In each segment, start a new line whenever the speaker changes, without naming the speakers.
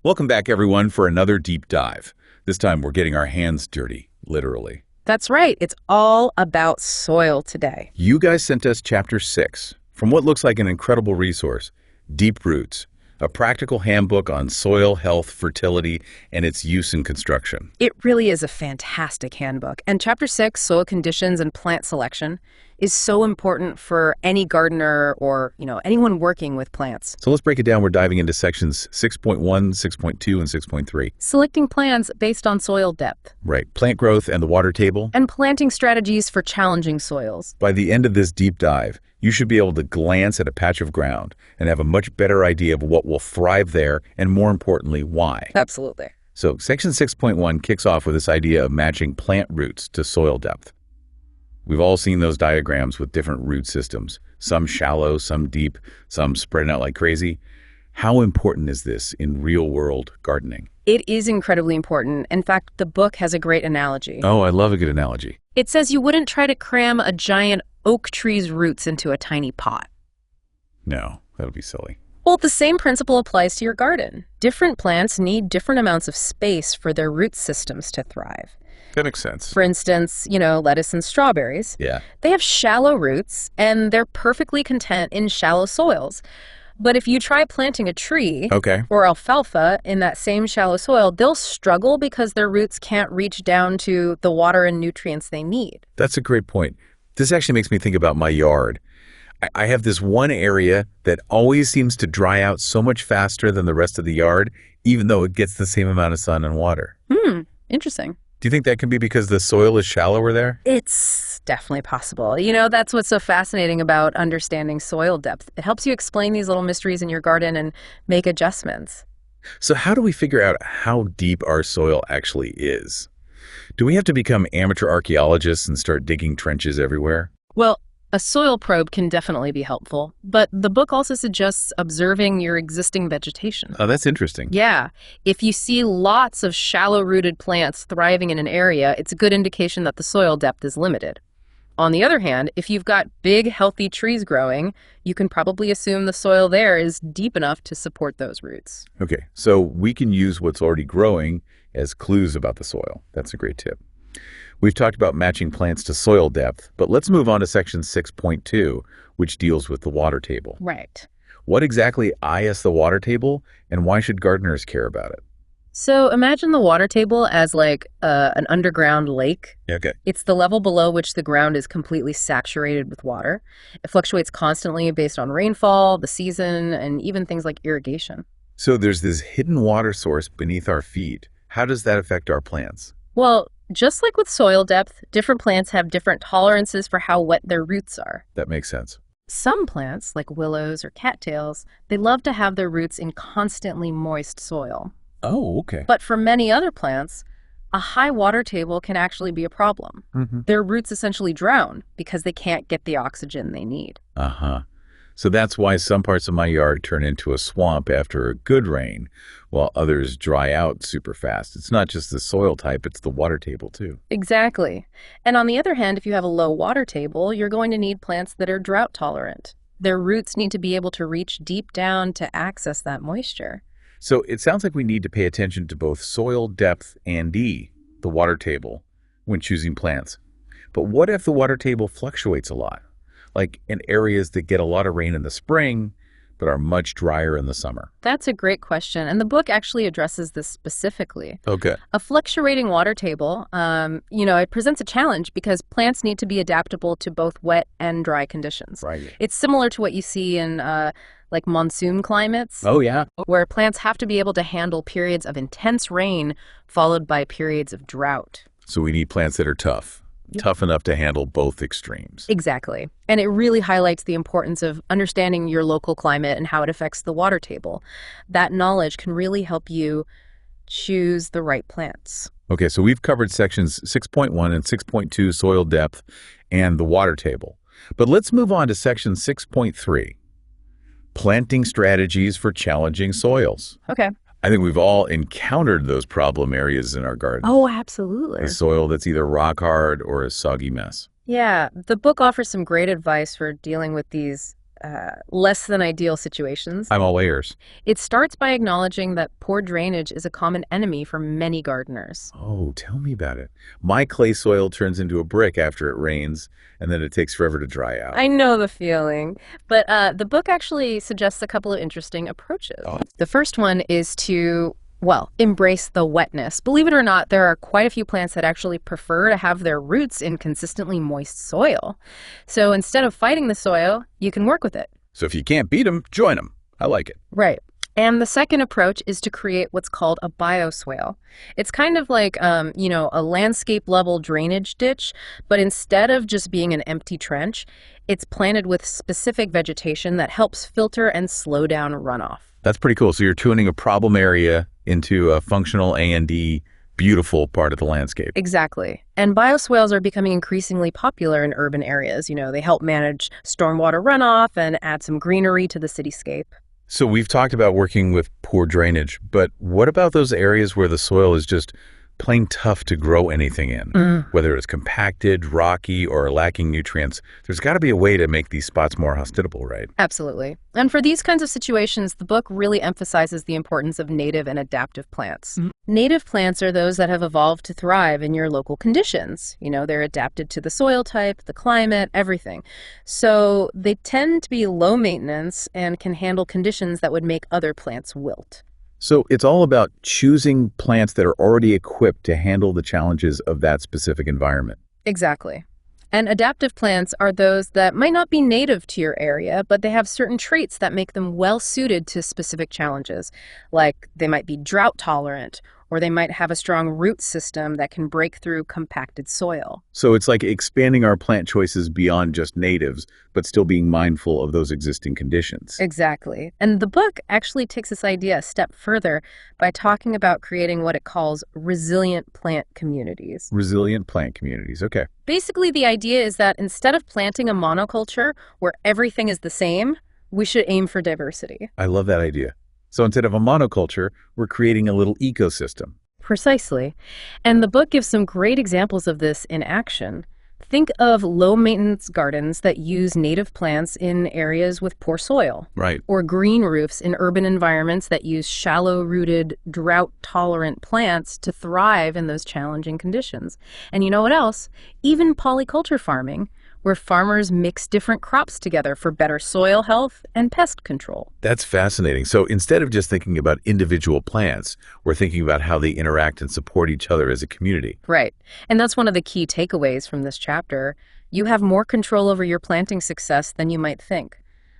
Welcome back, everyone, for another deep dive. This time we're getting our hands dirty, literally.
That's right. It's all about soil today.
You guys sent us Chapter 6 from what looks like an incredible resource, Deep Roots, a practical handbook on soil health, fertility, and its use in construction.
It really is a fantastic handbook. And Chapter 6, Soil Conditions and Plant Selection, is so important for any gardener or, anyone working with plants.
So let's break it down. We're diving into sections 6.1, 6.2, and 6.3.
Selecting plants based on soil depth.
Right. Plant growth and the water table.
And planting strategies for challenging soils.
By the end of this deep dive, you should be able to glance at a patch of ground and have a much better idea of what will thrive there and, more importantly, why.
Absolutely.
So section 6.1 kicks off with this idea of matching plant roots to soil depth. We've all seen those diagrams with different root systems, some shallow, some deep, some spreading out like crazy. How important is this in real-world gardening?
It is incredibly important. In fact, the book has a great analogy.
Oh, I love a good analogy.
It says you wouldn't try to cram a giant oak tree's roots into a tiny pot.
No, that'll be silly.
Well, the same principle applies to your garden. Different plants need different amounts of space for their root systems to thrive.
That makes sense.
For instance, lettuce and strawberries.
Yeah.
They have shallow roots, and they're perfectly content in shallow soils. But if you try planting a tree or alfalfa in that same shallow soil, they'll struggle because their roots can't reach down to the water and nutrients they need.
That's a great point. This actually makes me think about my yard. I have this one area that always seems to dry out so much faster than the rest of the yard, even though it gets the same amount of sun and water.
Interesting.
Do you think that can be because the soil is shallower there?
It's definitely possible. That's what's so fascinating about understanding soil depth. It helps you explain these little mysteries in your garden and make adjustments.
So how do we figure out how deep our soil actually is? Do we have to become amateur archaeologists and start digging trenches everywhere?
Well, a soil probe can definitely be helpful, but the book also suggests observing your existing vegetation.
Oh, that's interesting.
Yeah. If you see lots of shallow-rooted plants thriving in an area, it's a good indication that the soil depth is limited. On the other hand, if you've got big, healthy trees growing, you can probably assume the soil there is deep enough to support those roots.
Okay, so we can use what's already growing as clues about the soil. That's a great tip. We've talked about matching plants to soil depth, but let's move on to section 6.2, which deals with the water table.
Right.
What exactly is the water table, and why should gardeners care about it?
So imagine the water table as like an underground lake.
Okay.
It's the level below which the ground is completely saturated with water. It fluctuates constantly based on rainfall, the season, and even things like irrigation.
So there's this hidden water source beneath our feet. How does that affect our plants?
Well, just like with soil depth, different plants have different tolerances for how wet their roots are.
That makes sense.
Some plants, like willows or cattails, they love to have their roots in constantly moist soil.
Oh, okay.
But for many other plants, a high water table can actually be a problem. Their roots essentially drown because they can't get the oxygen they need.
Uh-huh. So that's why some parts of my yard turn into a swamp after a good rain, while others dry out super fast. It's not just the soil type, it's the water table too.
Exactly. And on the other hand, if you have a low water table, you're going to need plants that are drought tolerant. Their roots need to be able to reach deep down to access that moisture.
So it sounds like we need to pay attention to both soil depth and the water table, when choosing plants. But what if the water table fluctuates a lot? Like in areas that get a lot of rain in the spring, but are much drier in the summer?
That's a great question, and the book actually addresses this specifically.
Okay.
A fluctuating water table, it presents a challenge because plants need to be adaptable to both wet and dry conditions.
Right.
It's similar to what you see in like monsoon climates.
Oh, yeah.
Where plants have to be able to handle periods of intense rain followed by periods of drought.
So we need plants that are tough. Tough enough to handle both extremes.
Exactly. And it really highlights the importance of understanding your local climate and how it affects the water table. That knowledge can really help you choose the right plants.
Okay, so we've covered sections 6.1 and 6.2, soil depth, and the water table. But let's move on to section 6.3, planting strategies for challenging soils.
Okay.
I think we've all encountered those problem areas in our garden.
Oh, absolutely.
The soil that's either rock hard or a soggy mess.
Yeah, the book offers some great advice for dealing with these less than ideal situations.
I'm all ears.
It starts by acknowledging that poor drainage is a common enemy for many gardeners.
Oh, tell me about it. My clay soil turns into a brick after it rains, and then it takes forever to dry out.
I know the feeling, but the book actually suggests a couple of interesting approaches.
Oh.
The first one is to, well, embrace the wetness. Believe it or not, there are quite a few plants that actually prefer to have their roots in consistently moist soil. So instead of fighting the soil, you can work with it.
So if you can't beat them, join them. I like it.
Right. And the second approach is to create what's called a bioswale. It's kind of like, a landscape-level drainage ditch, but instead of just being an empty trench, it's planted with specific vegetation that helps filter and slow down runoff.
That's pretty cool. So you're tuning a problem area into a functional A&D, beautiful part of the landscape.
Exactly. And bioswales are becoming increasingly popular in urban areas. They help manage stormwater runoff and add some greenery to the cityscape.
So we've talked about working with poor drainage, but what about those areas where the soil is just plain tough to grow anything in? Whether it's compacted, rocky, or lacking nutrients, there's got to be a way to make these spots more hospitable, right?
Absolutely. And for these kinds of situations, the book really emphasizes the importance of native and adaptive plants. Native plants are those that have evolved to thrive in your local conditions. They're adapted to the soil type, the climate, everything. So they tend to be low maintenance and can handle conditions that would make other plants wilt.
So it's all about choosing plants that are already equipped to handle the challenges of that specific environment.
Exactly. And adaptive plants are those that might not be native to your area, but they have certain traits that make them well suited to specific challenges. Like they might be drought tolerant, or they might have a strong root system that can break through compacted soil.
So it's like expanding our plant choices beyond just natives, but still being mindful of those existing conditions.
Exactly. And the book actually takes this idea a step further by talking about creating what it calls resilient plant communities.
Resilient plant communities, okay.
Basically, the idea is that instead of planting a monoculture where everything is the same, we should aim for diversity.
I love that idea. So instead of a monoculture, we're creating a little ecosystem.
Precisely. And the book gives some great examples of this in action. Think of low-maintenance gardens that use native plants in areas with poor soil.
Right.
Or green roofs in urban environments that use shallow-rooted, drought-tolerant plants to thrive in those challenging conditions. And you know what else? Even polyculture farming, where farmers mix different crops together for better soil health and pest control.
That's fascinating. So instead of just thinking about individual plants, we're thinking about how they interact and support each other as a community.
Right. And that's one of the key takeaways from this chapter. You have more control over your planting success than you might think.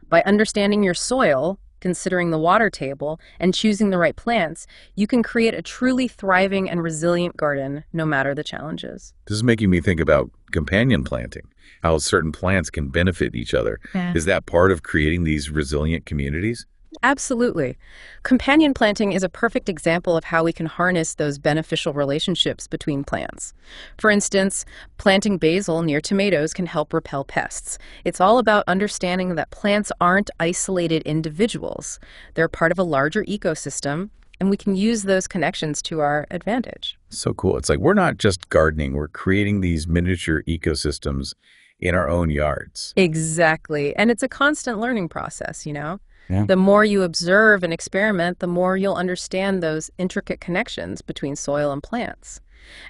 By understanding your soil, considering the water table, and choosing the right plants, you can create a truly thriving and resilient garden, no matter the challenges.
This is making me think about companion planting, how certain plants can benefit each other.
Yeah.
Is that part of creating these resilient communities?
Absolutely. Companion planting is a perfect example of how we can harness those beneficial relationships between plants. For instance, planting basil near tomatoes can help repel pests. It's all about understanding that plants aren't isolated individuals. They're part of a larger ecosystem, and we can use those connections to our advantage.
So cool. It's like we're not just gardening, we're creating these miniature ecosystems in our own yards.
Exactly. And it's a constant learning process,
Yeah.
The more you observe and experiment, the more you'll understand those intricate connections between soil and plants.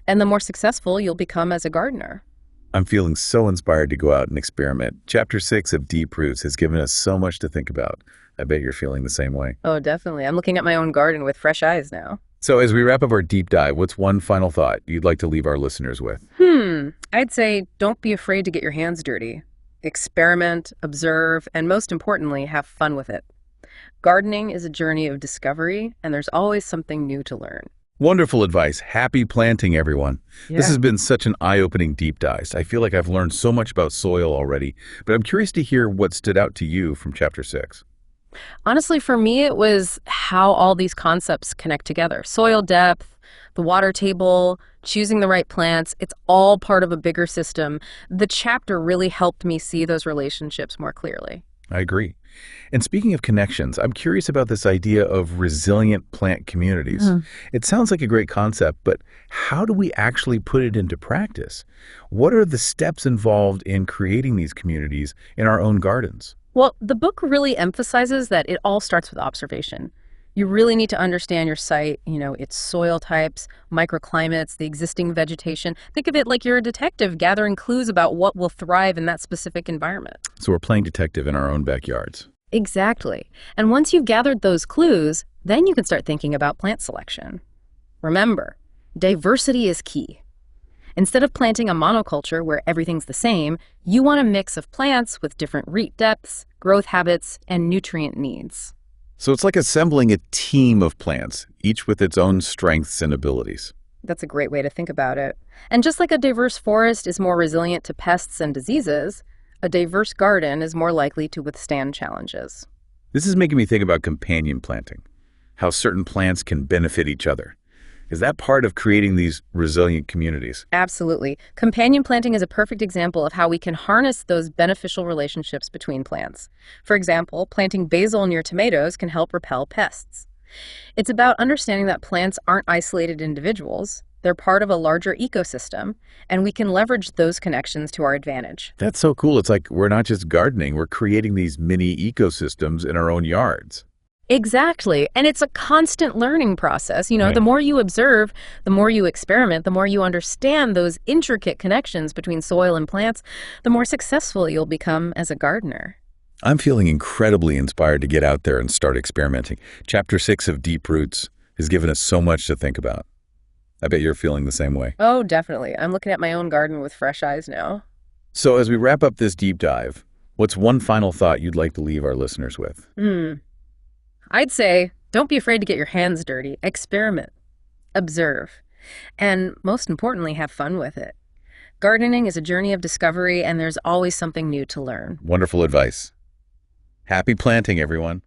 And the more successful you'll become as a gardener.
I'm feeling so inspired to go out and experiment. Chapter 6 of Deep Roots has given us so much to think about. I bet you're feeling the same way.
Oh, definitely. I'm looking at my own garden with fresh eyes now.
So as we wrap up our deep dive, what's one final thought you'd like to leave our listeners with?
I'd say don't be afraid to get your hands dirty. Experiment, observe, and most importantly, have fun with it. Gardening is a journey of discovery, and there's always something new to learn.
Wonderful advice. Happy planting, everyone. This has been such an eye-opening deep dive. I feel like I've learned so much about soil already, but I'm curious to hear what stood out to you from Chapter 6.
Honestly, for me, it was how all these concepts connect together. Soil depth, the water table, choosing the right plants, it's all part of a bigger system. The chapter really helped me see those relationships more clearly.
I agree. And speaking of connections, I'm curious about this idea of resilient plant communities. It sounds like a great concept, but how do we actually put it into practice? What are the steps involved in creating these communities in our own gardens?
Well, the book really emphasizes that it all starts with observation. You really need to understand your site, its soil types, microclimates, the existing vegetation. Think of it like you're a detective gathering clues about what will thrive in that specific environment.
So we're playing detective in our own backyards.
Exactly. And once you've gathered those clues, then you can start thinking about plant selection. Remember, diversity is key. Instead of planting a monoculture where everything's the same, you want a mix of plants with different root depths, growth habits, and nutrient needs.
So it's like assembling a team of plants, each with its own strengths and abilities.
That's a great way to think about it. And just like a diverse forest is more resilient to pests and diseases, a diverse garden is more likely to withstand challenges.
This is making me think about companion planting, how certain plants can benefit each other. Is that part of creating these resilient communities?
Absolutely. Companion planting is a perfect example of how we can harness those beneficial relationships between plants. For example, planting basil near tomatoes can help repel pests. It's about understanding that plants aren't isolated individuals. They're part of a larger ecosystem, and we can leverage those connections to our advantage.
That's so cool. It's like we're not just gardening, we're creating these mini ecosystems in our own yards.
Exactly. And it's a constant learning process.
Right.
The more you observe, the more you experiment, the more you understand those intricate connections between soil and plants, the more successful you'll become as a gardener.
I'm feeling incredibly inspired to get out there and start experimenting. Chapter 6 of Deep Roots has given us so much to think about. I bet you're feeling the same way.
Oh, definitely. I'm looking at my own garden with fresh eyes now.
So as we wrap up this deep dive, what's one final thought you'd like to leave our listeners with?
I'd say don't be afraid to get your hands dirty. Experiment. Observe. And most importantly, have fun with it. Gardening is a journey of discovery, and there's always something new to learn.
Wonderful advice. Happy planting, everyone.